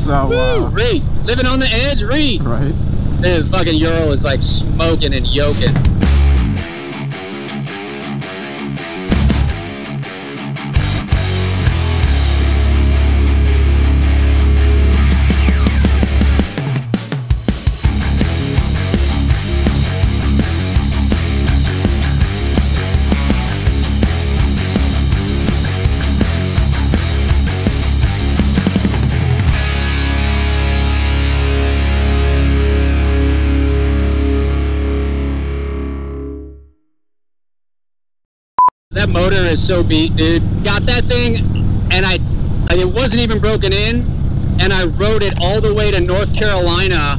So, Reed, living on the edge, Reed. Right. Dude, fucking Euro is like smoking and yoking. That motor is so beat, dude. Got that thing, and it wasn't even broken in, and I rode it all the way to North Carolina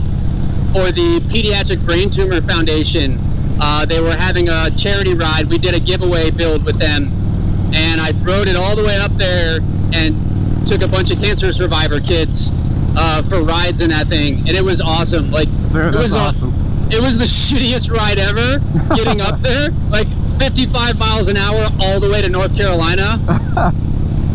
for the Pediatric Brain Tumor Foundation. They were having a charity ride. We did a giveaway build with them, and I rode it all the way up there and took a bunch of cancer survivor kids for rides in that thing, and it was awesome. Like, dude, that's awesome. It was the shittiest ride ever, getting up there, like 55 miles an hour all the way to North Carolina.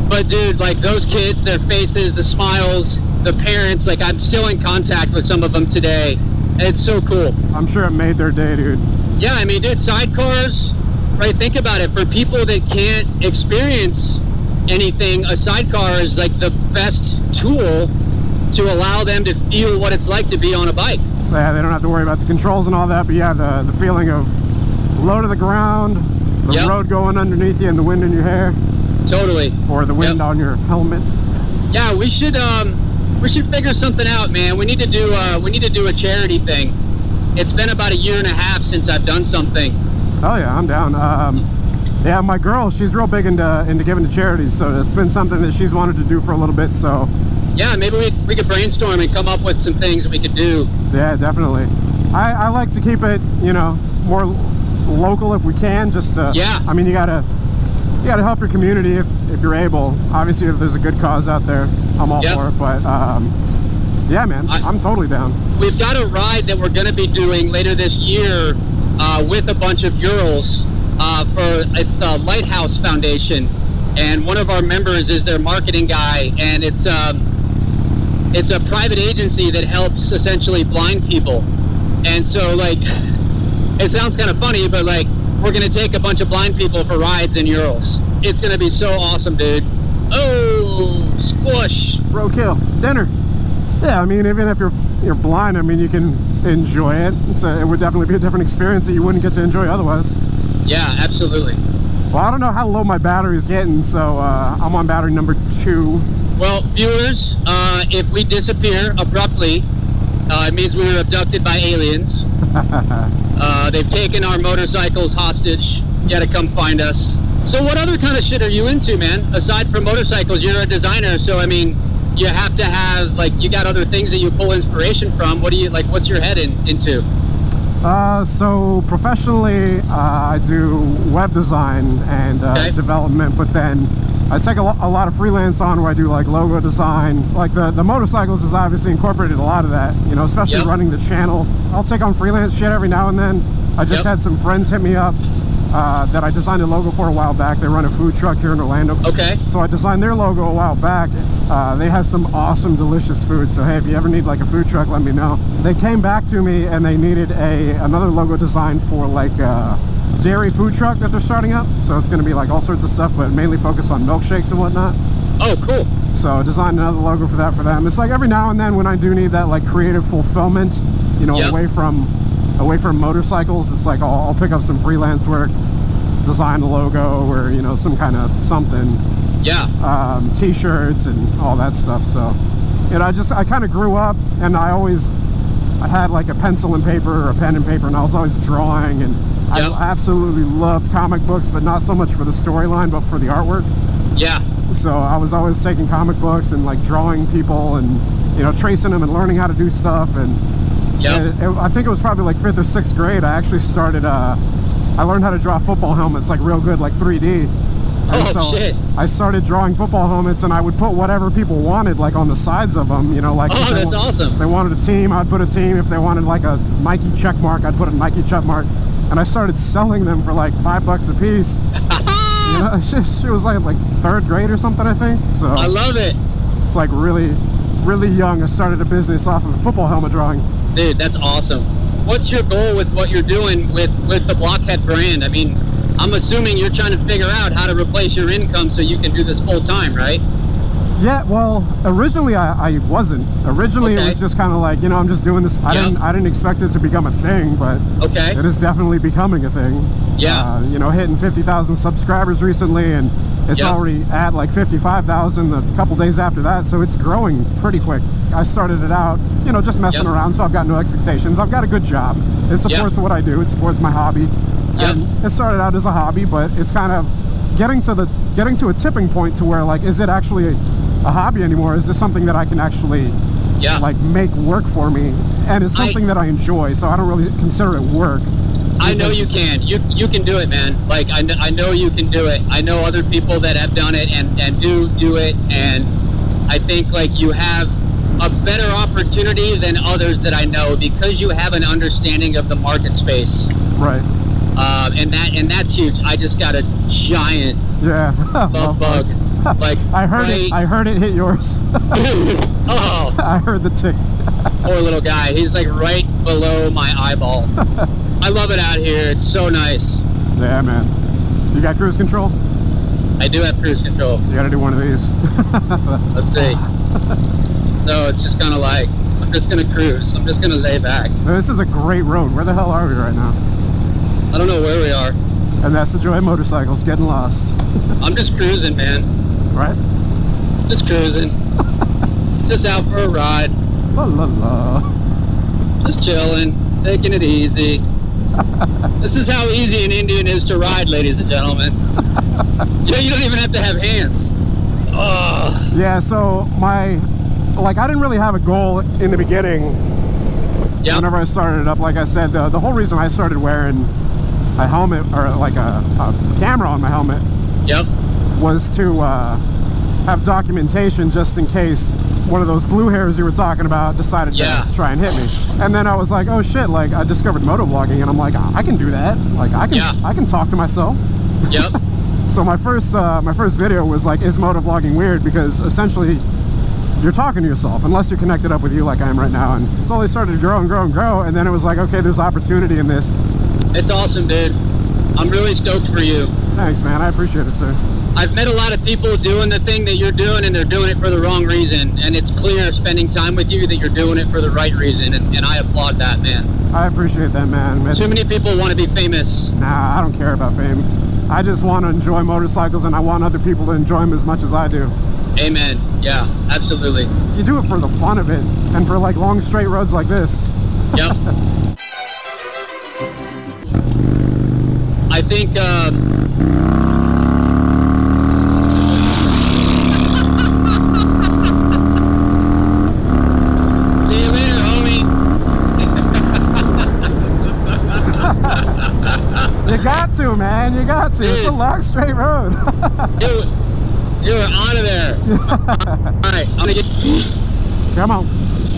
But dude, like those kids, their faces, the smiles, the parents, like I'm still in contact with some of them today. It's so cool. I'm sure it made their day, dude. Yeah, I mean, dude, sidecars, right? Think about it. For people that can't experience anything, a sidecar is like the best tool to allow them to feel what it's like to be on a bike. Yeah, they don't have to worry about the controls and all that, but yeah, the feeling of low to the ground, the road going underneath you and the wind in your hair. Totally. Or the wind on your helmet. Yeah, we should figure something out, man. We need to do a charity thing. It's been about 1.5 years since I've done something. Oh yeah, I'm down. Yeah, my girl, she's real big into giving to charities, so it's been something that she's wanted to do for a little bit, so. Yeah, maybe we could brainstorm and come up with some things that we could do. Yeah, definitely. I like to keep it, you know, more local if we can, just to, I mean, you gotta help your community if you're able. Obviously, if there's a good cause out there, I'm all for it, but yeah, man, I'm totally down. We've got a ride that we're gonna be doing later this year with a bunch of Urals it's the Lighthouse Foundation, and one of our members is their marketing guy, and it's a private agency that helps essentially blind people. And so, like, it sounds kind of funny, but like, we're gonna take a bunch of blind people for rides in Urals. It's gonna be so awesome, dude. Oh, squash. Roadkill. Dinner. Yeah, I mean, even if you're blind, I mean, you can enjoy it. It would definitely be a different experience that you wouldn't get to enjoy otherwise. Yeah, absolutely. Well, I don't know how low my battery's getting, so I'm on battery number 2. Well, viewers, if we disappear abruptly, it means we were abducted by aliens. They've taken our motorcycles hostage. You gotta come find us. So what other kind of shit are you into, man? Aside from motorcycles, you're a designer, so I mean, you have to have, like, you got other things that you pull inspiration from. What do you, like, what's your head into? So professionally, I do web design and development, but then I take a lot of freelance on where I do like logo design. Like the motorcycles is obviously incorporated a lot of that, you know, especially running the channel. I'll take on freelance shit every now and then. I just had some friends hit me up that I designed a logo for a while back. They run a food truck here in Orlando. Okay. So I designed their logo a while back. They have some awesome, delicious food. So hey, if you ever need like a food truck, let me know. They came back to me and they needed another logo design for like a dairy food truck that they're starting up. So it's going to be like all sorts of stuff, but mainly focused on milkshakes and whatnot. Oh, cool. So I designed another logo for that for them. It's like every now and then when I do need that like creative fulfillment, you know, away from motorcycles, it's like I'll pick up some freelance work, design a logo or, you know, some kind of something. Yeah. T-shirts and all that stuff. So, you know, I kind of grew up and I had like a pencil and paper or a pen and paper, and I was always drawing, and I absolutely loved comic books, but not so much for the storyline, but for the artwork. Yeah. So I was always taking comic books and like drawing people and, you know, tracing them and learning how to do stuff. And I think it was probably like 5th or 6th grade. I actually started, I learned how to draw football helmets like real good, like 3D. And shit. I started drawing football helmets, and I would put whatever people wanted like on the sides of them, you know, like that's awesome. If they wanted a team, I'd put a team. If they wanted like a Nike check mark, I'd put a Nike check mark. And I started selling them for like $5 a piece. You know, it was like 3rd grade or something, I think. So I love it. It's like really really young, I started a business off of a football helmet drawing. Dude, that's awesome. What's your goal with what you're doing with the Blockhead brand? I mean, I'm assuming you're trying to figure out how to replace your income so you can do this full time, right? Yeah, well, originally I wasn't. Originally it was just kind of like, you know, I'm just doing this. I didn't expect it to become a thing, but it is definitely becoming a thing. Yeah. You know, hitting 50,000 subscribers recently, and it's already at like 55,000 a couple days after that, so it's growing pretty quick. I started it out, you know, just messing around, so I've got no expectations. I've got a good job. It supports what I do. It supports my hobby. And it started out as a hobby, but it's kind of getting to a tipping point to where, like, is it actually a hobby anymore? Is this something that I can actually like make work for me? And it's something that I enjoy, so I don't really consider it work. I know you can. You can do it, man. Like, I know you can do it. I know other people that have done it and do it, and I think like you have a better opportunity than others that I know because you have an understanding of the market space. Right. And that's huge. I just got a giant love bug. Like, I heard it hit yours. Oh, I heard the tick. Poor little guy. He's like right below my eyeball. I love it out here. It's so nice. Yeah, man. You got cruise control? I do have cruise control. You gotta do one of these. Let's see. So it's just kind of like, I'm just gonna cruise. I'm just gonna lay back. This is a great road. Where the hell are we right now? I don't know where we are. And that's the joy of motorcycles, getting lost. I'm just cruising, man. Right? Just cruising. Just out for a ride. La la la. Just chilling, taking it easy. This is how easy an Indian is to ride, ladies and gentlemen. You know, you don't even have to have hands. Oh. Yeah, so I didn't really have a goal in the beginning. Whenever I started it up, like I said, the whole reason I started wearing a helmet, or like a camera on my helmet, was to have documentation just in case one of those blue hairs you were talking about decided to try and hit me. And then I was like, oh shit, like I discovered motovlogging, and I'm like, I can do that. Like I can talk to myself. Yep. So my first video was like, is motovlogging weird? Because essentially you're talking to yourself, unless you're connected up with you like I am right now. And it slowly started to grow and grow and grow, and then it was like, okay, there's opportunity in this. It's awesome, dude. I'm really stoked for you. Thanks, man. I appreciate it, sir. I've met a lot of people doing the thing that you're doing, and they're doing it for the wrong reason. And it's clear, spending time with you, that you're doing it for the right reason. And I applaud that, man. I appreciate that, man. Too many people want to be famous. Nah, I don't care about fame. I just want to enjoy motorcycles, and I want other people to enjoy them as much as I do. Amen. Yeah, absolutely. You do it for the fun of it, and for like long straight roads like this. Yep. I think see you later, homie. You got to, man. You got to. Dude, it's a long straight road. Dude, you were out of there. All right, I'm gonna get. Come on.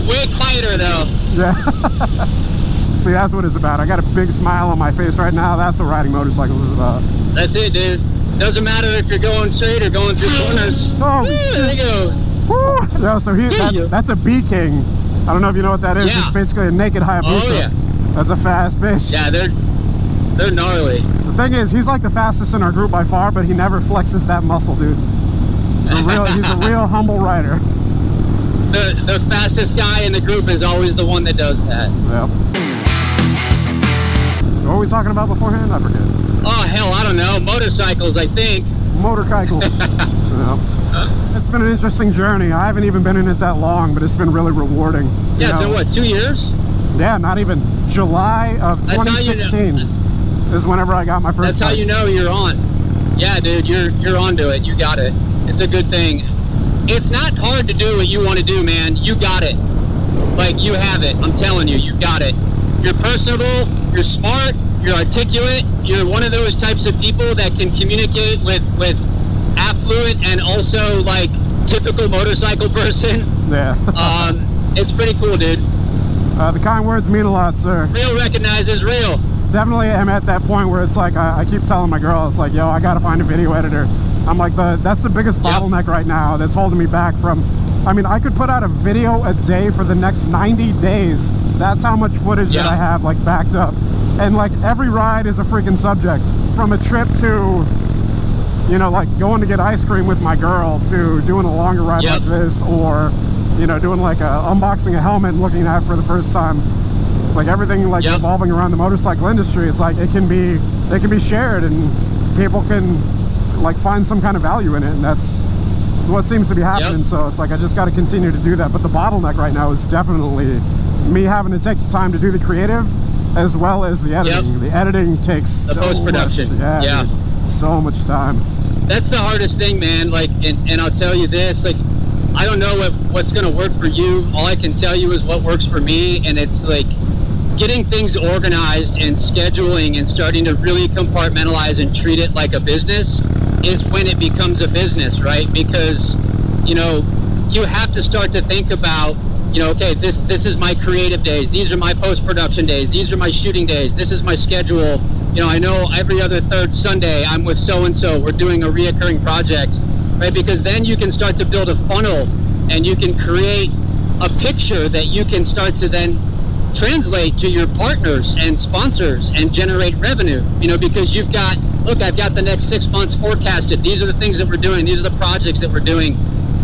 Way quieter though. Yeah. See, that's what it's about. I got a big smile on my face right now. That's what riding motorcycles is about. That's it, dude. Doesn't matter if you're going straight or going through corners. Oh, there he goes. Woo. No, so that's a B-King. I don't know if you know what that is. Yeah. It's basically a naked Hayabusa. Oh, yeah. That's a fast bitch. Yeah, they're gnarly. The thing is, he's like the fastest in our group by far, but he never flexes that muscle, dude. He's a real humble rider. The fastest guy in the group is always the one that does that. Yep. What were we talking about beforehand? I forget. Oh, hell, I don't know. Motorcycles, I think. Motorcycles. It's been an interesting journey. I haven't even been in it that long, but it's been really rewarding. Yeah, it's been what, 2 years? Yeah, not even. July of 2016 is whenever I got my first. That's how you know you're on. Yeah, dude, you're onto it. You got it. It's a good thing. It's not hard to do what you want to do, man. You got it. Like, you have it. I'm telling you, you got it. You're personable, you're smart, you're articulate, you're one of those types of people that can communicate with affluent and also, like, typical motorcycle person. Yeah. It's pretty cool, dude. The kind words mean a lot, sir. Real recognizes real. Definitely am at that point where it's like, I keep telling my girl, it's like, yo, I gotta find a video editor. I'm like, that's the biggest bottleneck right now that's holding me back from I mean, I could put out a video a day for the next 90 days. That's how much footage that I have, like, backed up. And, like, every ride is a freaking subject. From a trip to, you know, like, going to get ice cream with my girl, to doing a longer ride like this, or, you know, doing, like, unboxing a helmet and looking at it for the first time. It's like everything, like, revolving around the motorcycle industry. It's like it can be shared, and people can, like, find some kind of value in it, and that's what seems to be happening. So it's like I just got to continue to do that. But the bottleneck right now is definitely me having to take the time to do the creative as well as the editing. The editing takes so post-production. Much, dude, so much time. That's the hardest thing, man. Like, and I'll tell you this, like, I don't know what's going to work for you. All I can tell you is what works for me, and it's like getting things organized and scheduling and starting to really compartmentalize and treat it like a business is when it becomes a business, right? Because, you know, you have to start to think about, you know, okay, this is my creative days, these are my post-production days, these are my shooting days, this is my schedule. You know, I know every other third Sunday I'm with so-and-so, we're doing a reoccurring project, right? Because then you can start to build a funnel, and you can create a picture that you can start to then translate to your partners and sponsors and generate revenue, you know, because you've got, look, I've got the next 6 months forecasted. These are the things that we're doing. These are the projects that we're doing.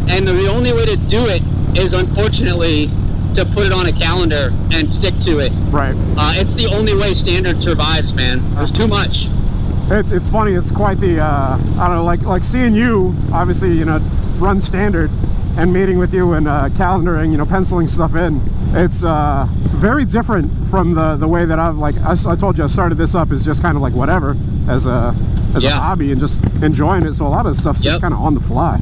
And the only way to do it is, unfortunately, to put it on a calendar and stick to it. Right. It's the only way Standard survives, man. There's too much. It's funny. It's quite the, I don't know, like seeing you, obviously, you know, run Standard, and meeting with you and calendaring, you know, penciling stuff in. It's very different from the way that I've, like, I told you I started this up as just kind of like whatever, as a hobby and just enjoying it. So a lot of the stuff's just kind of on the fly.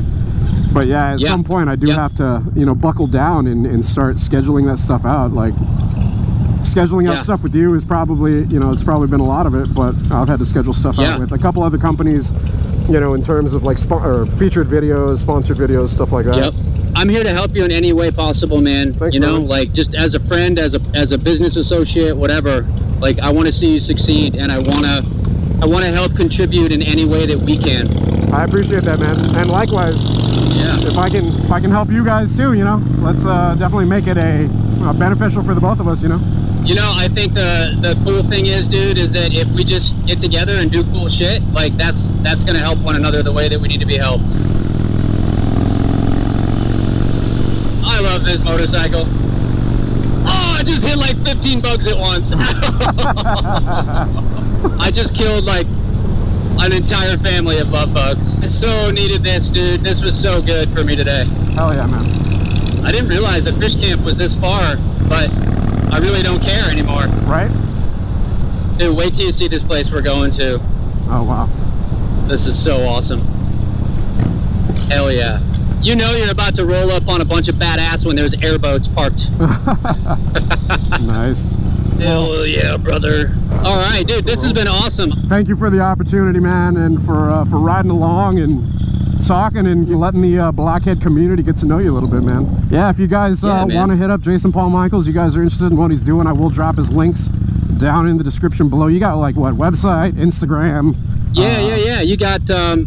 But yeah, at some point I do have to, you know, buckle down and start scheduling that stuff out. Like, scheduling out stuff with you is probably, you know, it's probably been a lot of it, but I've had to schedule stuff out with a couple other companies, you know, in terms of like featured videos, sponsored videos, stuff like that. I'm here to help you in any way possible, man. Thanks, you know, man. like, just as a friend, as a business associate, whatever. Like, I want to see you succeed, and I want to help contribute in any way that we can. I appreciate that, man. And likewise, if I can help you guys too, you know, let's definitely make it a beneficial for the both of us, you know. You know, I think the cool thing is, dude, is that if we just get together and do cool shit, like, that's gonna help one another the way that we need to be helped. I love this motorcycle. Oh, I just hit like 15 bugs at once. I just killed like an entire family of love bugs. I so needed this, dude. This was so good for me today. Hell yeah, man. I didn't realize that fish camp was this far, but I really don't care anymore. Right? Dude, wait till you see this place we're going to. Oh, wow. This is so awesome. Hell yeah. You know you're about to roll up on a bunch of badass when there's airboats parked. Nice. Hell yeah, brother. All right, dude, this has been awesome. Thank you for the opportunity, man, and for riding along and talking and letting the Blockhead community get to know you a little bit, man. Yeah, if you guys want to hit up Jason Paul Michaels, you guys are interested in what he's doing, I will drop his links down in the description below. You got, like, what, website, Instagram? Yeah. You got,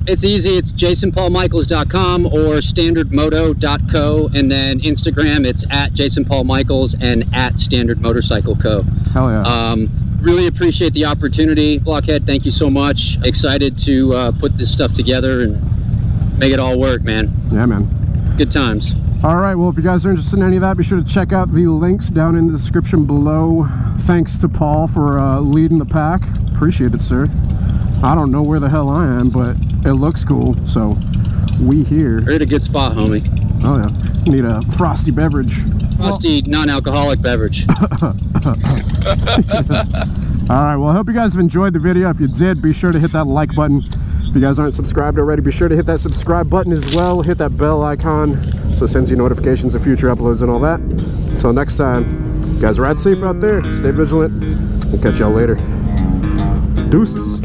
it's easy. It's jasonpaulmichaels.com or standardmoto.co, and then Instagram, it's at Jason Paul Michaels and at Standard Motorcycle Co. Hell yeah. Really appreciate the opportunity, Blockhead. Thank you so much. Excited to put this stuff together and make it all work, man. Yeah, man. Good times. All right, well, if you guys are interested in any of that, be sure to check out the links down in the description below. Thanks to Paul for leading the pack. Appreciate it, sir. I don't know where the hell I am, but it looks cool, so we here. You're at a good spot, homie. Oh, yeah. Need a frosty beverage. Frosty, non-alcoholic beverage. All right, well, I hope you guys have enjoyed the video. If you did, be sure to hit that like button. If you guys aren't subscribed already, be sure to hit that subscribe button as well. Hit that bell icon so it sends you notifications of future uploads and all that. Until next time, you guys ride safe out there. Stay vigilant. We'll catch y'all later. Deuces.